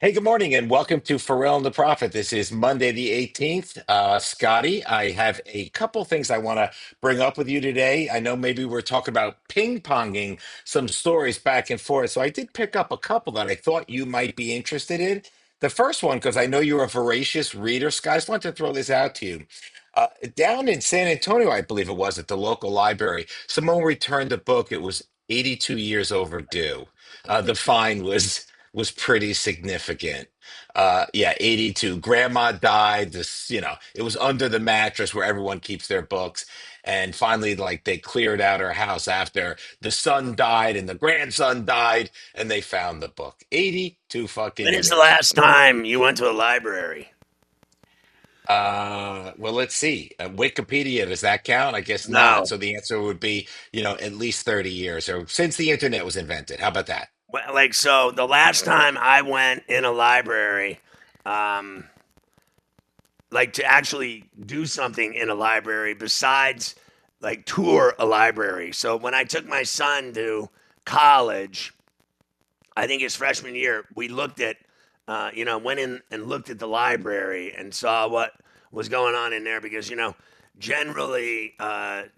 Hey, good morning, and welcome to Ferrall The Prophet. This is Monday the 18th. Scotty, I have a couple things I want to bring up with you today. I know maybe we're talking about ping-ponging some stories back and forth, so I did pick up a couple that I thought you might be interested in. The first one, because I know you're a voracious reader, Scott, I just want to throw this out to you. Down in San Antonio, I believe it was, at the local library, someone returned a book. It was 82 years overdue. The fine was pretty significant. Yeah, 82. Grandma died. It was under the mattress where everyone keeps their books. And finally, like they cleared out her house after the son died and the grandson died, and they found the book. 82 When fucking is the years. last time you went to a library? Well, let's see. Wikipedia, does that count? I guess not. No. So the answer would be, at least 30 years or since the internet was invented. How about that? Well, so the last time I went in a library, um, to actually do something in a library besides like tour a library. So when I took my son to college, I think his freshman year, we looked at, went in and looked at the library and saw what was going on in there because, generally,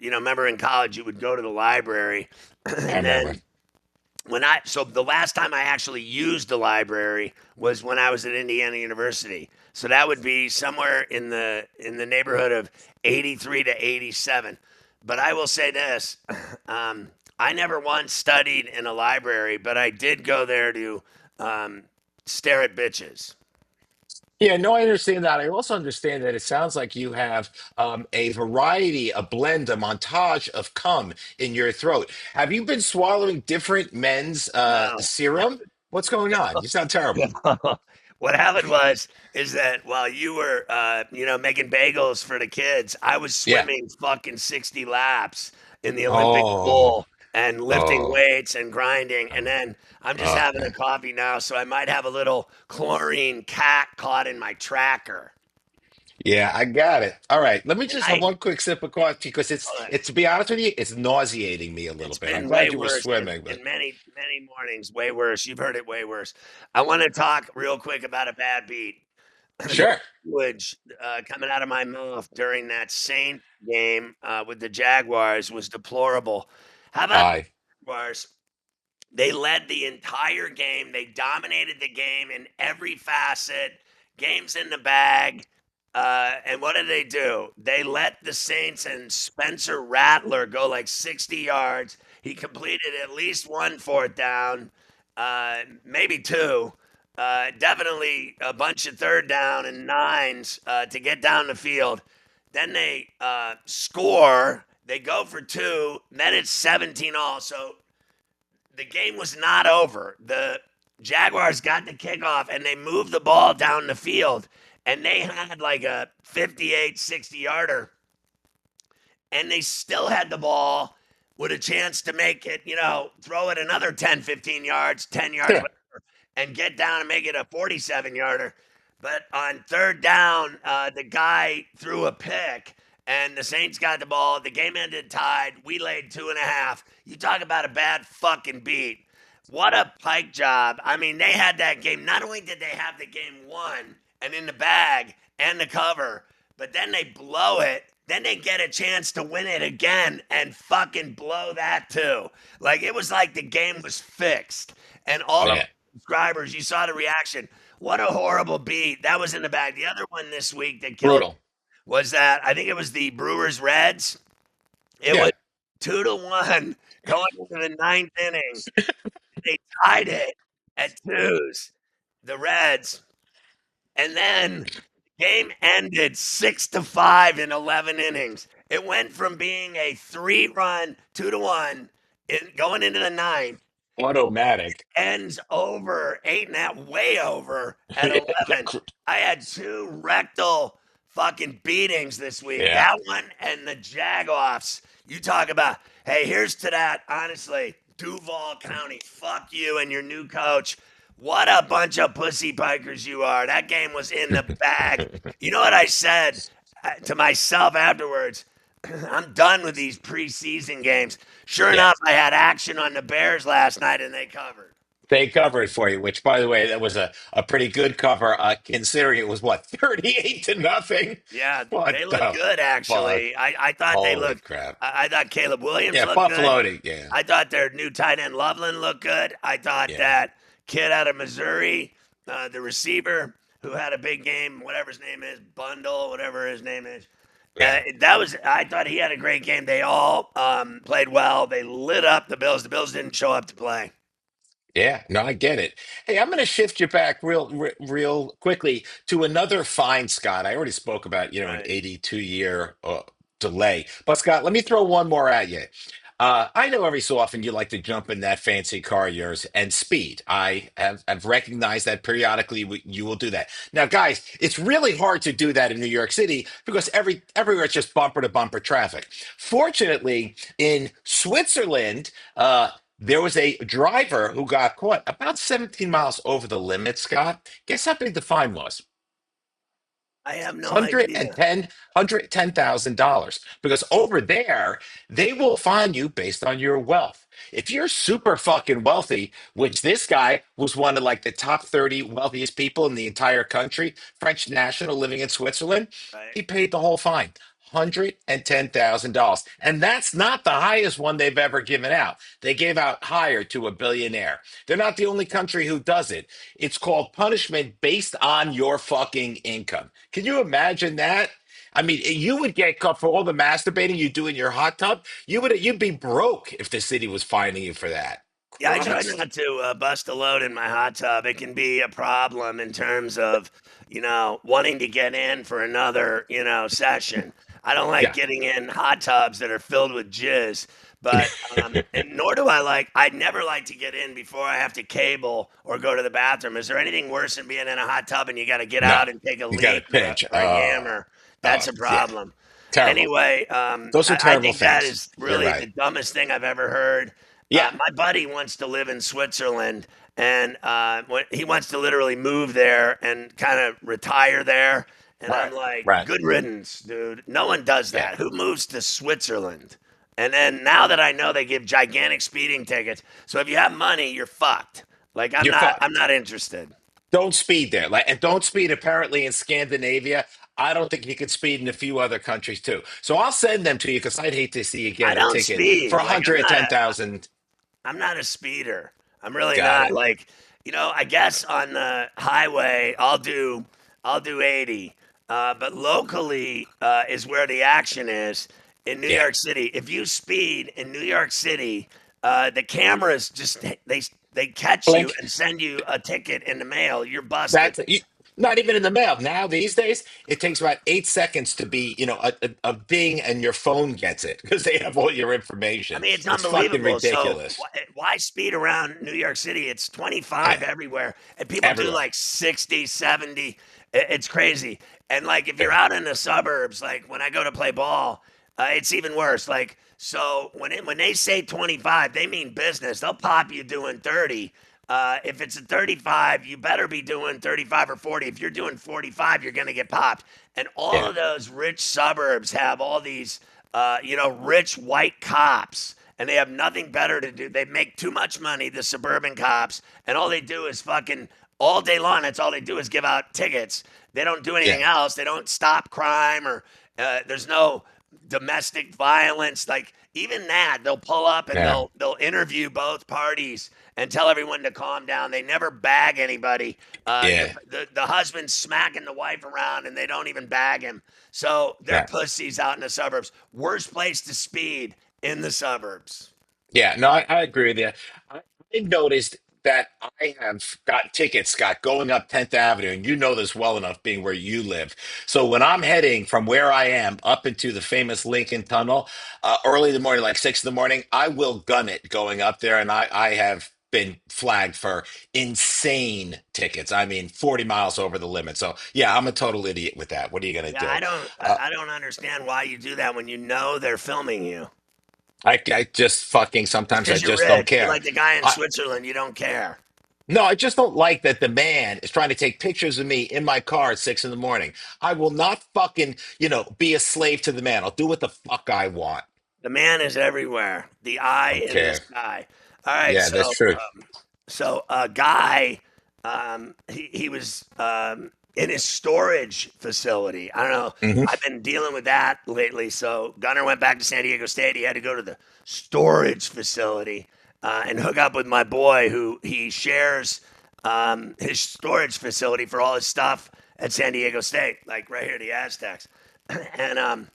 remember in college you would go to the library I and remember. then so the last time I actually used the library was when I was at Indiana University. So that would be somewhere in the neighborhood of 83 to 87. But I will say this, I never once studied in a library, but I did go there to um, stare at bitches. Yeah, no, I understand that. I also understand that it sounds like you have a variety, a blend, a montage of cum in your throat. Have you been swallowing different men's No. serum? What's going on? You sound terrible. What happened was is that while you were making bagels for the kids, I was Yeah. swimming fucking 60 laps in the Olympic Oh, pool and lifting oh, weights and grinding, and then I'm just oh, having a man. coffee now, so I might have a little chlorine cat caught in my tracker. Yeah, I got it. All right. Let me And just have I one quick sip of coffee because it's to be honest with you, it's nauseating me a little it's bit. I'm been way glad you were worse swimming, but in many, many mornings, way worse. You've heard it way worse. I want to talk real quick about a bad beat. The sure. language coming out of my mouth during that Saints game with the Jaguars was deplorable. How about the I Jaguars? They led the entire game. They dominated the game in every facet. Games in the bag. And what did they do? They let the Saints and Spencer Rattler go like 60 yards. He completed at least one fourth down, maybe two. Definitely a bunch of third down and nines to get down the field. Then they score. They go for two. Then it's 17 all. So the game was not over. The Jaguars got the kickoff and they moved the ball down the field and they had like a 58, 60 yarder and they still had the ball with a chance to make it, throw it another 10, 15 yards, 10 yards, sure. whatever, and get down and make it a 47 yarder. But on third down, the guy threw a pick and the Saints got the ball. The game ended tied. We laid 2.5. You talk about a bad fucking beat. What a pike job. I mean, they had that game. Not only did they have the game won and in the bag and the cover, but then they blow it. Then they get a chance to win it again and fucking blow that too. Like it was like the game was fixed. And all the Yeah. subscribers, you saw the reaction. What a horrible beat. That was in the bag. The other one this week that killed Brutal. was that I think it was the Brewers Reds. It was Yeah. 2-1 going into the ninth inning. They tied it at twos, the Reds. And then the game ended 6-5 in 11 innings. It went from being a 3-run, 2-1, going into the ninth, Automatic. ends over 8.5, way over at 11. I had two rectal fucking beatings this week. Yeah. That one and the Jagoffs. You talk about, hey, here's to that. Honestly, Duval County, fuck you and your new coach. What a bunch of pussy pikers you are. That game was in the bag. You know what I said to myself afterwards? I'm done with these preseason games. Sure Yeah. enough, I had action on the Bears last night and they covered. They covered for you, which, by the way, that was a pretty good cover, considering it was what 38-0. Yeah, What they look the good fuck? actually. I thought they Holy looked. crap! I thought Caleb Williams Yeah, looked good. Buffalo. Yeah, I thought their new tight end Loveland looked good. I thought yeah, that kid out of Missouri, the receiver who had a big game, whatever his name is, Bundle, whatever his name is. yeah. That was. I thought he had a great game. They all played well. They lit up the Bills. The Bills didn't show up to play. Yeah, no, I get it. Hey, I'm going to shift you back real quickly to another fine Scott. I already spoke about, an Right. 82-year delay. But Scott, let me throw one more at you. I know every so often you like to jump in that fancy car of yours and speed. Have recognized that periodically you will do that. Now, guys, it's really hard to do that in New York City because everywhere it's just bumper to bumper traffic. Fortunately, in Switzerland, there was a driver who got caught about 17 miles over the limit, Scott. Guess how big the fine was? I have no Hundred and idea. ten, $110,000. Because over there, they will fine you based on your wealth. If you're super fucking wealthy, which this guy was one of like the top 30 wealthiest people in the entire country, French national living in Switzerland, Right. he paid the whole fine. $110,000. And that's not the highest one they've ever given out. They gave out higher to a billionaire. They're not the only country who does it. It's called punishment based on your fucking income. Can you imagine that? I mean, you would get caught for all the masturbating you do in your hot tub. You'd be broke if the city was fining you for that. Yeah, I try Christ. not to bust a load in my hot tub. It can be a problem in terms of, wanting to get in for another, session. I don't like Yeah. getting in hot tubs that are filled with jizz, but and nor do I like. I'd never like to get in before I have to cable or go to the bathroom. Is there anything worse than being in a hot tub and you got to get No, out and take a you got to leak or a, pinch. or a yammer? That's a Yeah. problem. Terrible. Anyway, Those are I terrible think that things. is You're really the right. dumbest thing I've ever heard. Yeah. My buddy wants to live in Switzerland, and he wants to literally move there and kind of retire there. And I'm Right. like, Right. good riddance, dude. No one does Yeah. that. Who moves to Switzerland? And then now that I know they give gigantic speeding tickets, so if you have money, you're fucked. Like You're I'm fucked. not interested. Don't speed there. Like, and don't speed apparently in Scandinavia. I don't think you could speed in a few other countries too. So I'll send them to you because I'd hate to see you I get a don't ticket for speed. Like I'm not. 110,000. I'm not a speeder. I'm really Got not. it. Like, I guess on the highway I'll do 80. But locally is where the action is in New Yeah. York City. If you speed in New York City, the cameras just they catch you Blink. and send you a ticket in the mail. You're busted. Not even in the mail. Now, these days, it takes about 8 seconds to be, a ding and your phone gets it because they have all your I information. mean, it's It's fucking unbelievable. So ridiculous. why speed around New York City? It's 25 Yeah. everywhere, and people do Everywhere. like 60, 70. It's crazy. And like if you're Yeah. out in the suburbs, like when I go to play ball, it's even worse. Like so when they say 25, they mean business. They'll pop you doing 30. If it's a 35, you better be doing 35 or 40. If you're doing 45, you're gonna get popped. And all Yeah. of those rich suburbs have all these rich white cops, and they have nothing better to do. They make too much money, the suburban cops, and all they do is fucking all day long. That's all they do is give out tickets. They don't do anything Yeah. else. They don't stop crime or there's no domestic violence. Like even that, they'll pull up and Yeah. they'll interview both parties and tell everyone to calm down. They never bag anybody. Yeah. The husband's smacking the wife around and they don't even bag him. So they're Yeah. pussies out in the suburbs. Worst place to speed in the suburbs. Yeah, no, I agree with you. I noticed that I have got tickets, Scott, going up 10th Avenue, and you know this well enough being where you live. So when I'm heading from where I am up into the famous Lincoln Tunnel, early in the morning, like 6 in the morning, I will gun it going up there, and I have been flagged for insane tickets. I mean, 40 miles over the limit. So yeah, I'm a total idiot with that. What are you gonna Yeah, do? I don't understand why you do that when you know they're filming you. I just fucking Just sometimes I because you're just don't rich. You're care. like the guy in Switzerland. You don't care. No, I just don't like that the man is trying to take pictures of me in my car at 6 in the morning. I will not fucking, be a slave to the man. I'll do what the fuck I want. The man is everywhere. The eye in the Okay. sky. All right, Yeah, so that's true. So a guy, he was in his storage facility. I don't know. Hmm. I've been dealing with that lately. So Gunner went back to San Diego State. He had to go to the storage facility and hook up with my boy, who he shares his storage facility for all his stuff at San Diego State, like right here, the Aztecs. And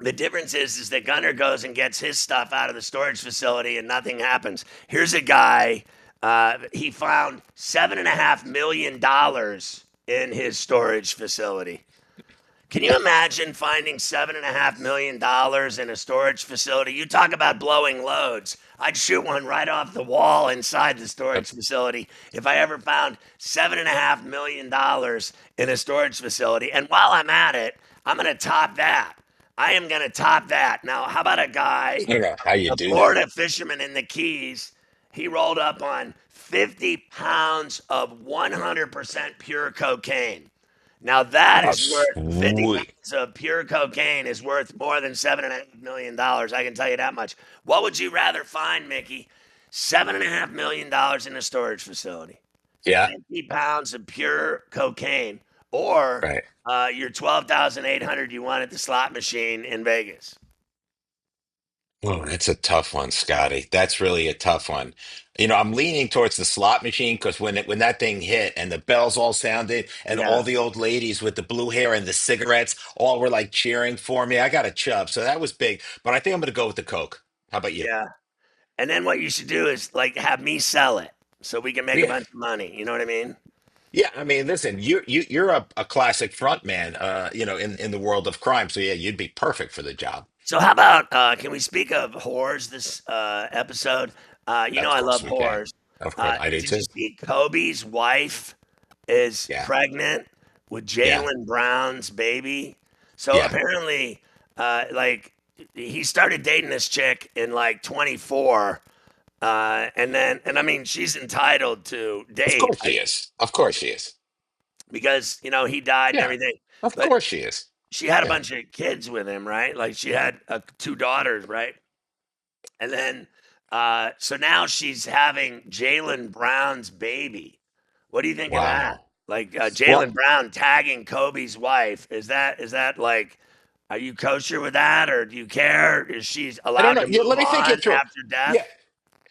the difference is that Gunner goes and gets his stuff out of the storage facility and nothing happens. Here's a guy, he found $7.5 million in his storage facility. Can you imagine finding $7.5 million in a storage facility? You talk about blowing loads. I'd shoot one right off the wall inside the storage facility if I ever found $7.5 million in a storage facility. And while I'm at it, I'm going to top that. I am going to top that. Now, how about a I guy, don't know how you a do that. Florida fisherman in the Keys? He rolled up on 50 pounds of 100% pure cocaine. Now that Oh, is worth 50 sweet. pounds of pure cocaine is worth more than $7.5 million. I can tell you that much. What would you rather find, Mickey? $7.5 million in a storage facility, Yeah. 50 pounds of pure cocaine, or Right. your 12,800 you won at the slot machine in Vegas. Oh, that's a tough one, Scotty. That's really a tough one. I'm leaning towards the slot machine because when that thing hit and the bells all sounded and all Yeah, the old ladies with the blue hair and the cigarettes all were like cheering for me, I got a chub, so that was big. But I think I'm going to go with the Coke. How about you? yeah. And then what you should do is like have me sell it so we can make a Yeah, bunch of money. You know what I mean? yeah. I mean, listen, you're a classic front man, in the world of crime. So yeah, you'd be perfect for the job. So how about can we speak of whores this episode? Of I course love we can. whores. Of course, I do Did you too. see Kobe's wife is Yeah, pregnant with yeah, Jalen Brown's baby? So yeah. apparently, like he started dating this chick in like 24, and I mean she's entitled to Of date, course she is. Of course she is. because he died and Yeah, everything, of but course she is. she had a Yeah. bunch of kids with him, right? Like she had two daughters, right? And then, so now she's having Jalen Brown's baby. What do you think of that? Wow. Like Well, Jalen Brown tagging Kobe's wife. Is that like? Are you kosher with that, or do you care? Is she I don't allowed know. to Yeah, move let me think on it through. after Yeah, death?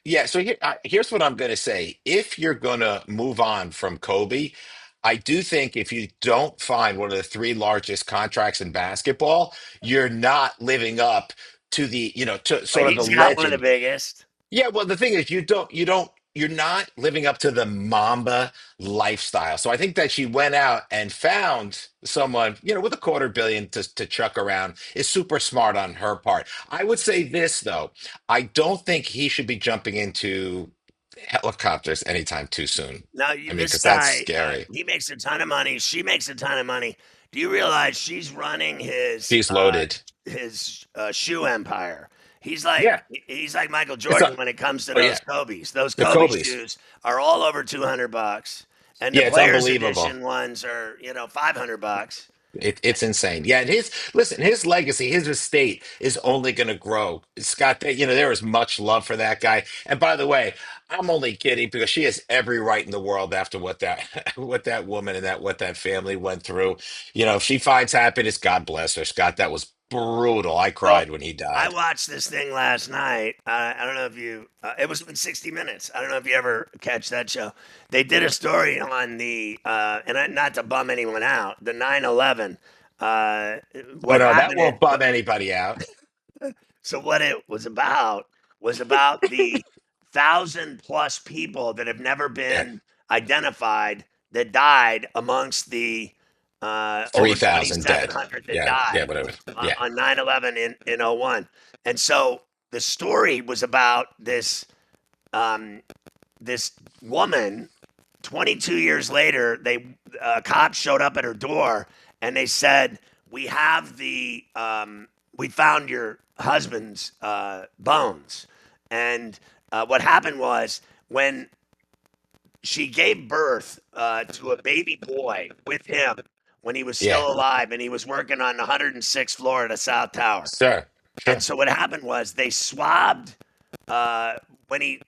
yeah. So here's what I'm going to say. If you're going to move on from Kobe, I do think if you don't find one of the three largest contracts in basketball, you're not living up to to But sort of the he's got one of the legend. biggest. Yeah, well, the thing is, you're not living up to the Mamba lifestyle. So I think that she went out and found someone, with a quarter billion to chuck around is super smart on her part. I would say this, though. I don't think he should be jumping into helicopters anytime too soon. Now, I mean, this because that's guy, scary. he makes a ton of money. She makes a ton of money. Do you realize she's running She's loaded. his shoe empire? Yeah. He's like Michael It's a, Jordan when it comes to oh, those yeah. Kobe's. Those The Kobe Kobe's. shoes are all over $200, and the Yeah, it's players unbelievable. edition ones are $500. It's insane. Yeah, and his legacy, his estate is only going to grow. Scott, there is much love for that guy. And by the way, I'm only kidding because she has every right in the world after what that what that woman and what that family went through. If she finds happiness, God bless her. Scott, that was brutal. I Well, cried when he I died. watched this thing last night. I don't know if you. It was in 60 Minutes. I don't know if you ever catch that show. They did a story on the not to bum anyone out, the 9/11. Oh What no, that happened? won't bum anybody out. So what it was about the 1,000+ people that have never Yeah, been identified that died amongst the over 3,000 dead. 2,700 that Yeah, yeah, died whatever. Yeah, on 9/11 in '01. And so the story was about um, this woman. 22 years later, cops showed up at her door and they said, we found your husband's bones. And what happened was, when she gave birth to a baby boy with him when he was yeah, still alive, and he was working on the 106th floor of the South Tower. sure, And sure. so what happened was they swabbed uh, when he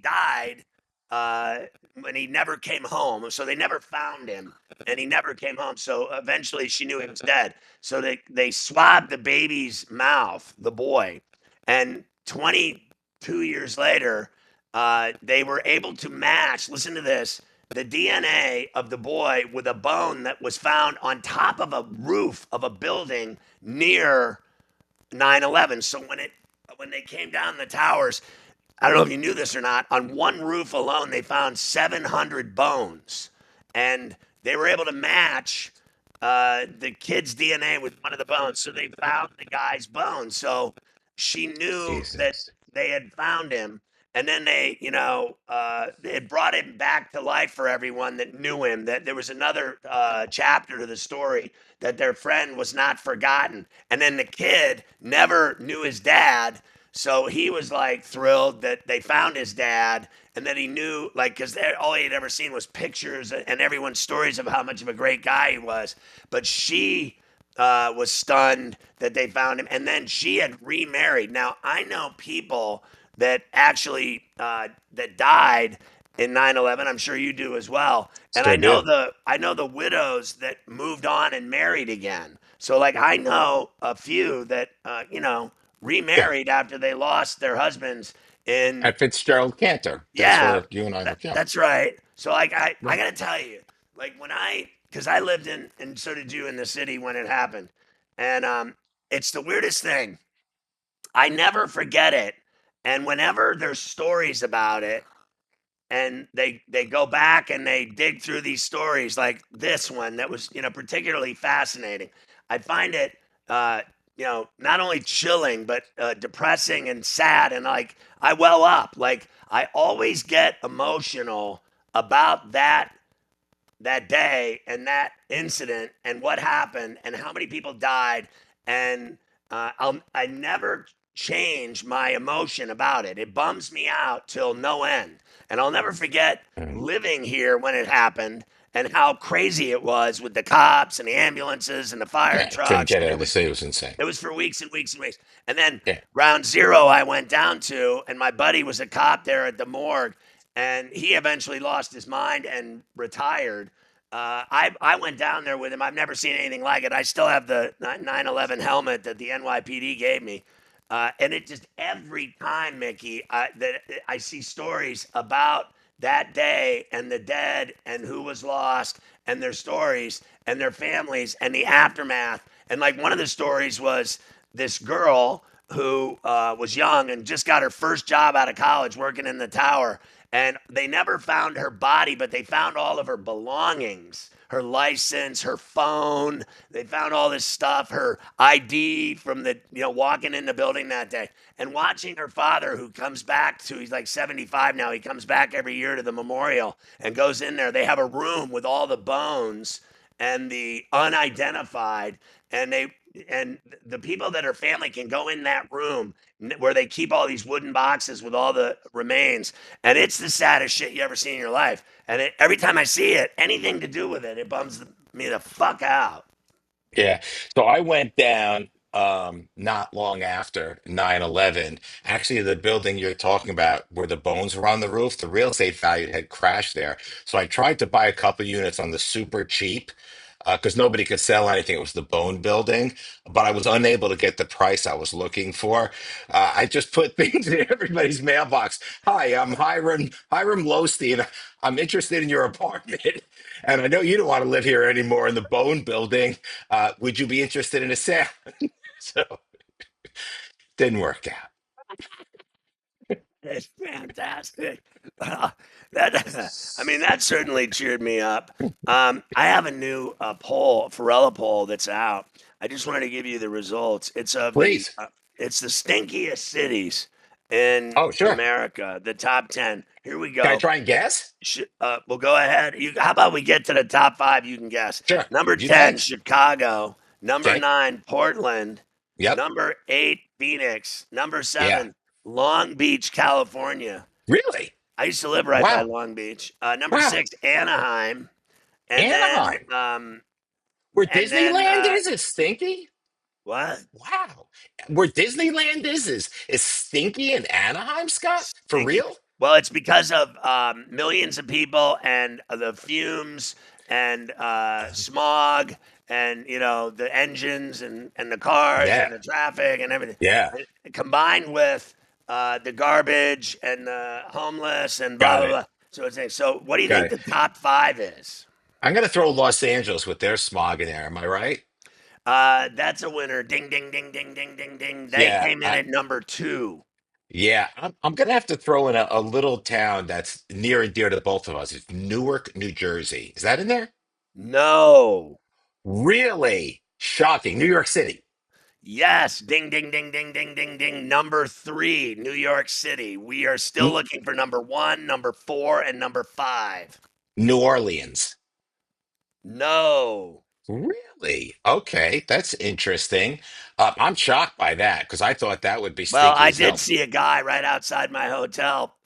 died. uh, when he never came home. So they never found him, and he never came home. So eventually, she knew he was dead. So they swabbed the baby's mouth, the boy, and 22 years later, they were able to match. Listen to this. The DNA of the boy with a bone that was found on top of a roof of a building near 9/11. So when they came down the towers, I don't know if you knew this or not. On one roof alone, they found 700 bones, and they were able to match the kid's DNA with one of the bones. So they found the guy's bones. So she knew that Jesus. they had found him, and then they had brought him back to life for everyone that knew him. That there was another chapter to the story, that their friend was not forgotten, and then the kid never knew his dad, so he was like thrilled that they found his dad, and that he knew, like, because all he had ever seen was pictures and everyone's stories of how much of a great guy he was. But she was stunned that they found him, and then she had remarried. Now I know people that actually that died in 9/11. I'm sure you do as well. And Sure do. I know the widows that moved on and married again. So like I know a few that Yeah. remarried after they lost their husbands in. At Fitzgerald Cantor. That's Yeah, where you and I look. Yeah. that's right. So like I Right. got to tell you, like when cuz I lived in, and so did you, in the city when it happened. And it's the weirdest thing. I never forget it. And whenever there's stories about it, and they go back and they dig through these stories, like this one that was particularly fascinating, I find it not only chilling but depressing and sad, and like I well up. Like I always get emotional about that day and that incident and what happened and how many people died. And I never change my emotion about it. It bums me out till no end. And I'll never forget Mm. living here when it happened and how crazy it was with the cops and the ambulances and the fire Yeah. Couldn't trucks. get And out of the city. It was insane. it was for weeks and weeks and weeks. And then Yeah. round zero, I went down to, and my buddy was a cop there at the morgue, and he eventually lost his mind and retired. I went down there with him. I've never seen anything like it. I still have the 9/11 helmet that the NYPD gave me. And it just, every time, Mickey, that I see stories about that day and the dead and who was lost and their stories and their families and the aftermath. And like one of the stories was this girl who was young and just got her first job out of college working in the tower. And they never found her body, but they found all of her belongings, her license, her phone. They found all this stuff, her ID from the, walking in the building that day. And watching her father, who comes back to, he's like 75 now, he comes back every year to the memorial and goes in there. They have a room with all the bones and the unidentified, and the people that are family can go in that room where they keep all these wooden boxes with all the remains, and it's the saddest shit you ever seen in your life. And every time I see it, anything to do with it, it bums me the fuck out. Yeah. So I went down not long after 9/11. Actually, the building you're talking about where the bones were on the roof, the real estate value had crashed there. So I tried to buy a couple units on the super cheap because nobody could sell anything. It was the bone building, but I was unable to get the price I was looking for. I just put things in everybody's mailbox. Hi, I'm Hiram Losty, I'm interested in your apartment. And I know you don't want to live here anymore in the bone building. Would you be interested in a sale? So didn't work out. It's fantastic. That I mean, that certainly cheered me up. I have a new poll, Ferrall poll, that's out. I just wanted to give you the results. Please. It's the stinkiest cities in Oh, sure. America, the top 10. Here we Can I go. try and guess? Well, go ahead. How about we get to the top five? You can guess. Sure. Number You 10, think? Chicago. Number Okay. 9, Portland. Yep. Number 8, Phoenix. Number Yeah. 7, Long Beach, California. Really? I used to live right by Wow. Long Beach. Number Wow. 6, Anaheim. And then, Anaheim, where and then, Disneyland is stinky. what? Wow. Where Disneyland is stinky in Anaheim, Scott? For Stinky. real? Well, it's because of millions of people and the fumes and smog and the engines and the cars Yeah, and the traffic and everything, yeah, combined with the garbage and the homeless and blah got blah it, blah. So so what do you got think it. the top five is? I'm gonna throw Los Angeles with their smog in there. Am I right? That's a winner. Ding ding ding ding ding ding ding. They Yeah, came in at number two. yeah. I'm gonna have to throw in a little town that's near and dear to both of us. It's Newark, New Jersey. Is that in there? No. Really shocking. New York City, Yes, ding, ding, ding, ding, ding, ding, ding. Number three, New York City. We are still N- looking for number one, number four, and number five. New Orleans. No. Really? Okay, that's interesting. I'm shocked by that because I thought that would be Well, stinky I as did hell. see a guy right outside my hotel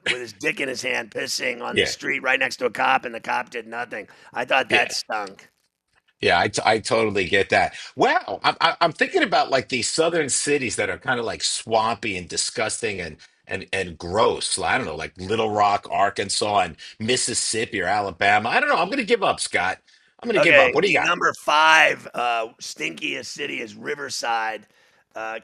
with his dick in his hand pissing on the Yeah, street right next to a cop, and the cop did nothing. I thought that yeah, stunk. yeah. I totally get that. Wow, I'm thinking about like these southern cities that are kind of like swampy and disgusting and gross. I don't know, like Little Rock, Arkansas, and Mississippi or Alabama. I don't know. I'm gonna give up, Scott. I'm gonna give up. Okay, What do you the got? number five stinkiest city is Riverside,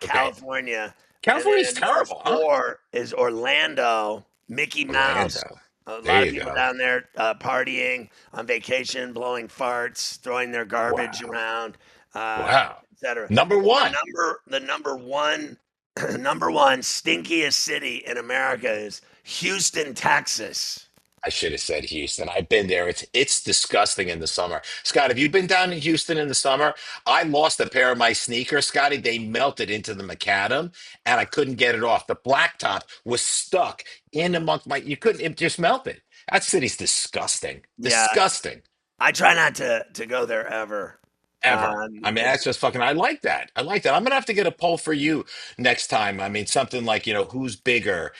Okay, California, and California's then number terrible, huh? four is Orlando, Mickey Mouse. Orlando. A There lot of you people go. down there partying on vacation, blowing farts, throwing their garbage Wow. around, Wow. etc. Number And one. the number one, number one stinkiest city in America is Houston, Texas. I should have said Houston. I've been there. It's disgusting in the summer. Scott, have you been down in Houston in the summer? I lost a pair of my sneakers, Scotty. They melted into the macadam and I couldn't get it off. The blacktop was stuck in amongst my you couldn't it just melted. That city's disgusting. Yeah, Disgusting. I try not to go there ever. Ever. I mean, that's It's just fucking I like that. I like that. I'm gonna have to get a poll for you next time. I mean, something like, who's bigger?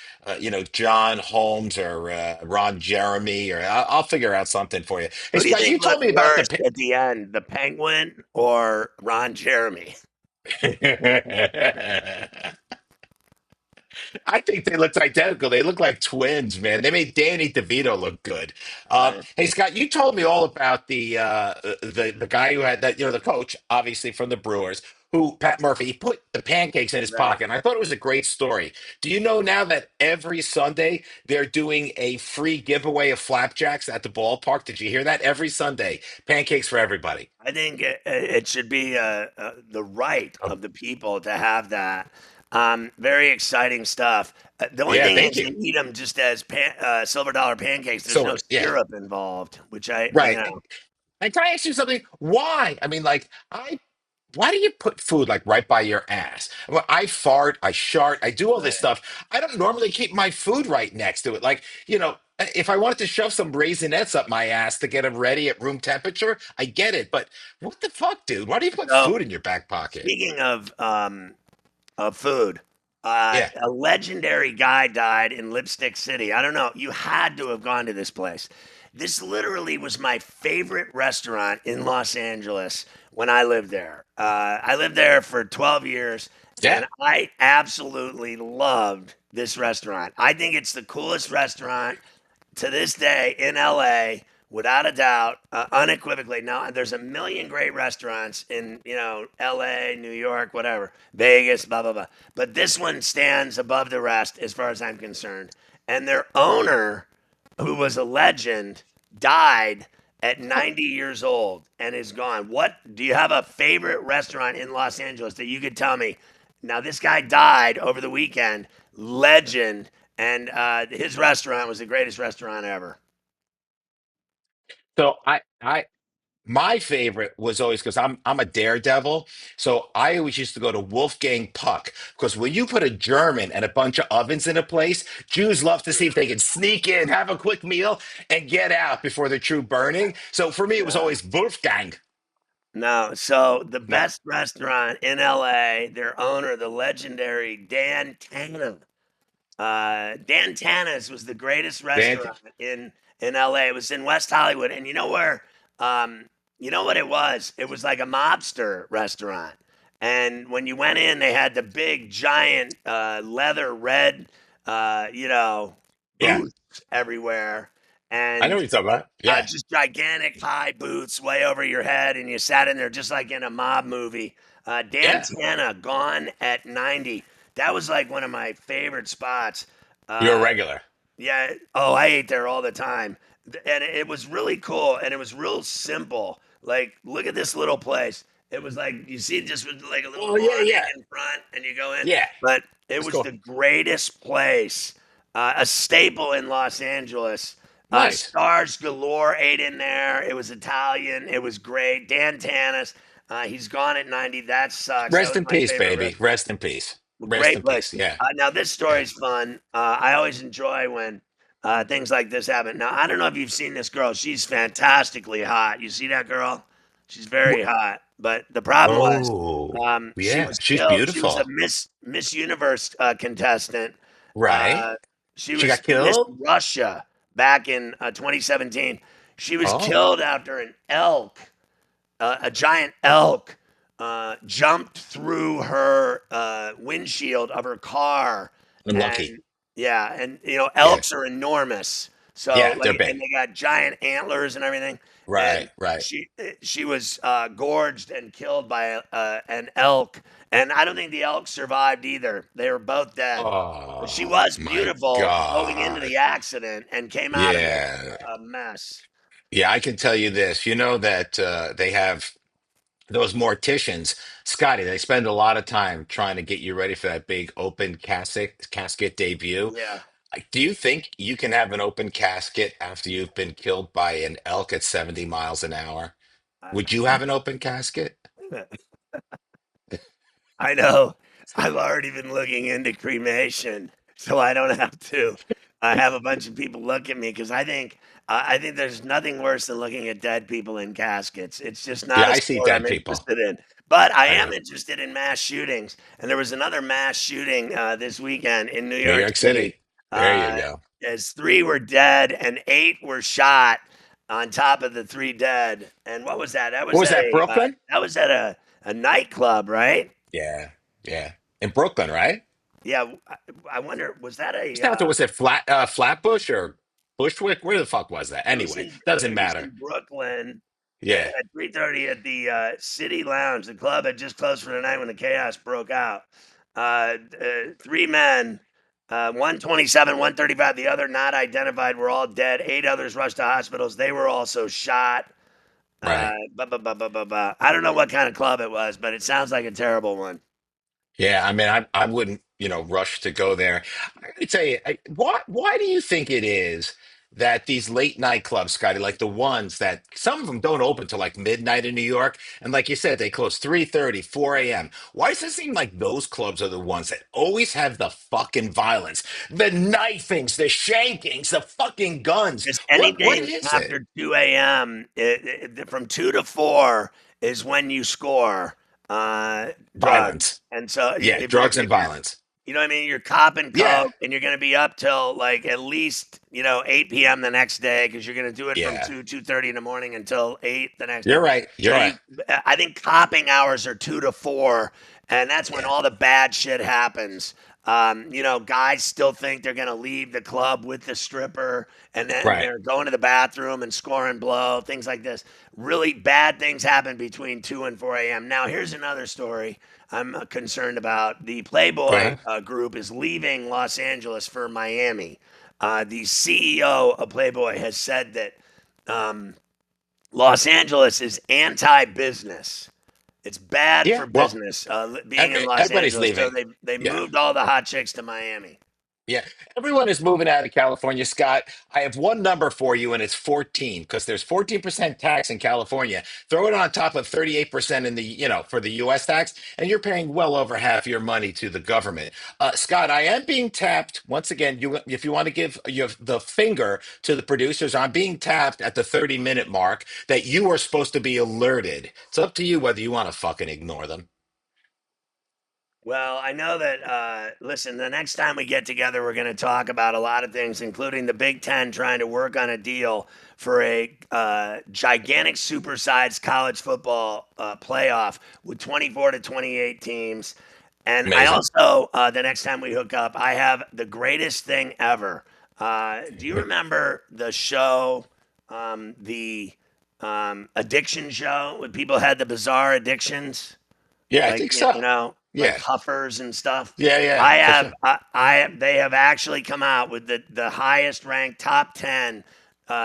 John Holmes or Ron Jeremy, or I'll figure out something for you. Hey, Who do you Scott, think you told looked me about the worse at the end, the Penguin or Ron Jeremy? I think they looked identical. They look like twins, man. They made Danny DeVito look good. Right. Hey, Scott, you told me all about the guy who had that, the coach, obviously from the Brewers, who Pat Murphy. He put the pancakes in his Right. pocket, and I thought it was a great story. Do you know now that every Sunday they're doing a free giveaway of flapjacks at the ballpark? Did you hear that? Every Sunday, pancakes for everybody. I think it should be the right Oh, of the people to have that. Very exciting stuff. The only yeah, thing thank is, you. you eat them just as silver dollar pancakes. There's no So, yeah, syrup involved, which right. And can I ask you something? Why? I mean, like, why do you put food like right by your ass? Well, I fart, I shart, I do all this Right. stuff. I don't normally keep my food right next to it. Like, if I wanted to shove some raisinets up my ass to get them ready at room temperature, I get it. But what the fuck, dude? Why do you put So food in your back pocket? speaking of food. Yeah, A legendary guy died in Lipstick City. I don't know. You had to have gone to this place. This literally was my favorite restaurant in Los Angeles when I lived there. I lived there for 12 years yeah. and I absolutely loved this restaurant. I think it's the coolest restaurant to this day in LA, without a doubt, unequivocally. Now, there's a million great restaurants in, LA, New York, whatever, Vegas, blah, blah, blah. But this one stands above the rest as far as I'm concerned. And their owner, who was a legend, died at 90 years old and is gone. What do you have a favorite restaurant in Los Angeles that you could tell me? Now, this guy died over the weekend, legend, and his restaurant was the greatest restaurant ever. So my favorite was always because I'm a daredevil, so I always used to go to Wolfgang Puck because when you put a German and a bunch of ovens in a place, Jews love to see if they can sneak in, have a quick meal, and get out before the true burning. So for me, it was Yeah. always Wolfgang. No, so the No, best restaurant in LA, their owner, the legendary Dan Tana. Dan Tana's was the greatest Dan. restaurant in LA. It was in West Hollywood, and you know where? Um, you know what it was? It was like a mobster restaurant. And when you went in, they had the big, giant, leather red, uh, you know, Yeah. boots everywhere, I know and what you're talking about. Yeah. just gigantic high boots way over your head, and you sat in there just like in a mob movie. Dan Yeah. Tana, Gone at 90. That was like one of my favorite spots. You're a Uh, regular. yeah. Oh, I ate there all the time. And it was really cool and it was real simple. Like, look at this little place. It was like, you see, just with like a little Oh, yeah, awning yeah. in front and you go in. Yeah. But it That's was cool. the greatest place, a staple in Los Angeles. Nice. Stars galore ate in there. It was Italian. It was great. Dan Tanis, he's gone at 90. That sucks. That Rest was in my peace, favorite baby. restaurant. Rest in peace. Well, Rest great in place. peace. Yeah. Now this Yeah. story's fun. I always enjoy when things like this happen. Now I don't know if you've seen this girl. She's fantastically hot. You see that girl? She's very Wh- hot. But the problem was, Oh, she yeah. was She's killed. She was a beautiful. Miss Universe contestant. Right. Uh, she She was got Miss killed. Russia back in 2017. She was Oh, killed after an elk, a giant elk, jumped through her windshield of her car, unlucky. and yeah, and Yeah. elks are enormous, so Yeah. They're like, big. and they got giant antlers and everything, and Right. Right. she was gorged and killed by an elk, and I don't think the elk survived either. They were both dead. But she Oh, was my beautiful going into God. the accident and came out of it Yeah. a mess. Yeah. I can tell you this. You know that they have those morticians, Scotty, they spend a lot of time trying to get you ready for that big open casket debut. Yeah. Like, do you think you can have an open casket after you've been killed by an elk at 70 miles an hour? I, Would you have an open casket? I know. I've already been looking into cremation, so I don't have to have a bunch of people look at me because I think there's nothing worse than looking at dead people in caskets. It's just not Yeah, a I see sport dead I'm people. interested in. But I I am know. interested in mass shootings, and there was another mass shooting this weekend in New New York York City. City. There you Uh, go. as three were dead and eight were shot on top of the three dead. And what was that? What was that, Brooklyn? That was at a nightclub, right? Yeah, yeah. In Brooklyn, right? Yeah, I wonder, was that Just after, was it Flatbush or Bushwick? Where the fuck was that? Anyway, doesn't it was in matter. Brooklyn Yeah, at 3:30 at the City Lounge. The club had just closed for the night when the chaos broke out. Three men, 127, 135, the other not identified, were all dead. Eight others rushed to hospitals. They were also shot. right. I don't know what kind of club it was, but it sounds like a terrible one. Yeah, I mean, I wouldn't, rush to go there. I gotta tell you, why do you think it is that these late night clubs, Scotty, like the ones that some of them don't open till like midnight in New York, and like you said, they close 3:30, 4 a.m. Why does it seem like those clubs are the ones that always have the fucking violence, the knifings, the shankings, the fucking guns? Just What anything is it? after 2 a.m., from 2 to 4 is when you score drugs. Violence. And so Yeah, drugs and if you're, violence. you know what I mean? You're copping Yeah, coke and you're going to be up till like at least, 8 p.m. the next day because you're going to do it from yeah. 2:30 in the morning until 8 the next day. You're right. So You're right. I think copping hours are 2 to 4, and that's when Yeah, all the bad shit happens. Guys still think they're going to leave the club with the stripper and then right. they're going to the bathroom and scoring blow, things like this. Really bad things happen between 2 and 4 a.m. Now, here's another story I'm concerned about. The Go Playboy ahead. group is leaving Los Angeles for Miami. The CEO of Playboy has said that um, Los Angeles is anti business. It's bad Yeah. for Well, business being in Los everybody's Angeles. So leaving. they Yeah. moved all the hot chicks to Miami. Yeah. Everyone is moving out of California, Scott. I have one number for you, and it's 14, because there's 14% tax in California. Throw it on top of 38% in for the US tax, and you're paying well over half your money to the government. Scott, I am being tapped once again. If you want to give the finger to the producers, I'm being tapped at the 30-minute mark that you are supposed to be alerted. It's up to you whether you want to fucking ignore them. Well, I know that, listen, the next time we get together, we're going to talk about a lot of things, including the Big Ten trying to work on a deal for a gigantic supersized college football playoff with 24 to 28 teams. And I Amazing. also, the next time we hook up, I have the greatest thing ever. Do you remember the show, the addiction show, when people had the bizarre addictions, Yeah, I like think so. like Yeah. huffers and stuff? Yeah, yeah, for sure. They have actually come out with the highest ranked top 10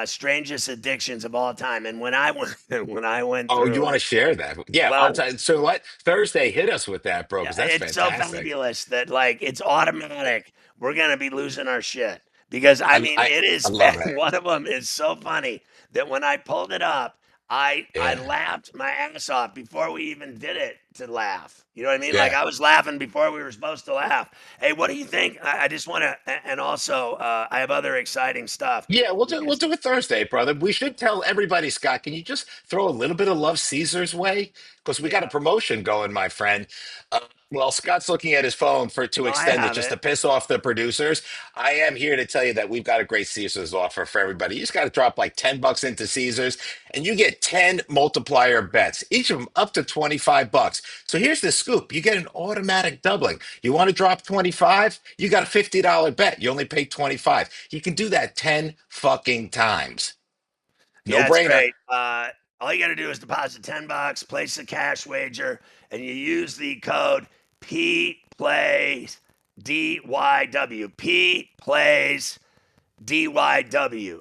strangest addictions of all time. And when I went when I went Oh, you through want to it, share that? Yeah, on well, time. So what? Thursday, hit us with that, bro, yeah, because that's it's so fantastic. fabulous that like it's automatic. We're gonna be losing our shit because I mean I it I is. love it. One of them is so funny that when I pulled it up, I Yeah, laughed my ass off before we even did it to laugh. You know what I mean? Like yeah. I was laughing before we were supposed to laugh. Hey, what do you think? I just want to, and also I have other exciting stuff Yeah, we'll because do it Thursday, brother. We should tell everybody, Scott, can you just throw a little bit of love Caesar's way? Because we got a yeah. promotion going, my friend. Uh, well, Scott's looking at his phone for to No, I extend it have just to it. piss off the producers. I am here to tell you that we've got a great Caesar's offer for everybody. You just got to drop like $10 into Caesars and you get 10 multiplier bets, each of them up to 25 bucks. So here's the scoop. You get an automatic doubling. You want to drop 25? You got a $50 bet. You only pay 25. You can do that 10 fucking times. No Yeah, it's brainer. great. All you got to do is deposit $10, place a cash wager, and you use the code P plays DYW. P plays DYW.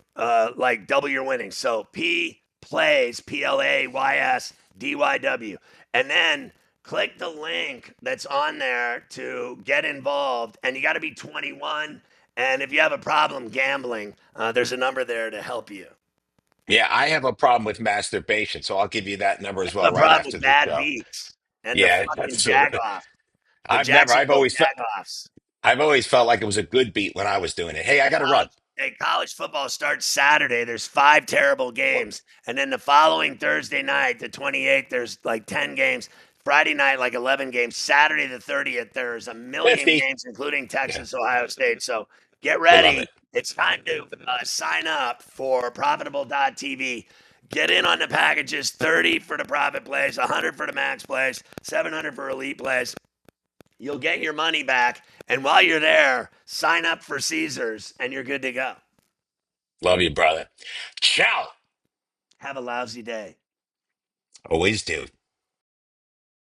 Like double your winnings. So P plays PLAYS DYW, and then click the link that's on there to get involved. And you got to be 21. And if you have a problem gambling, there's a number there to help you. Yeah, I have a problem with masturbation, so I'll give you that number as well The right problem after with the bad show. beats and the Yeah, fucking absolutely. Jagoffs, the I've never, Jacksonville Jagoffs. I've always felt like it was a good beat when I was doing it. Hey, I got to run. College football starts Saturday. There's five terrible games, and then the following Thursday night, the 28th, there's like 10 games. Friday night, like 11 games. Saturday, the 30th, there's a million 50. games, including Yeah, Texas, Ohio State. So get I love it. ready. It's time to sign up for profitable.tv. Get in on the packages 30 for the profit plays, 100 for the max plays, 700 for elite plays. You'll get your money back. And while you're there, sign up for Caesars and you're good to go. Love you, brother. Ciao. Have a lousy day. Always do.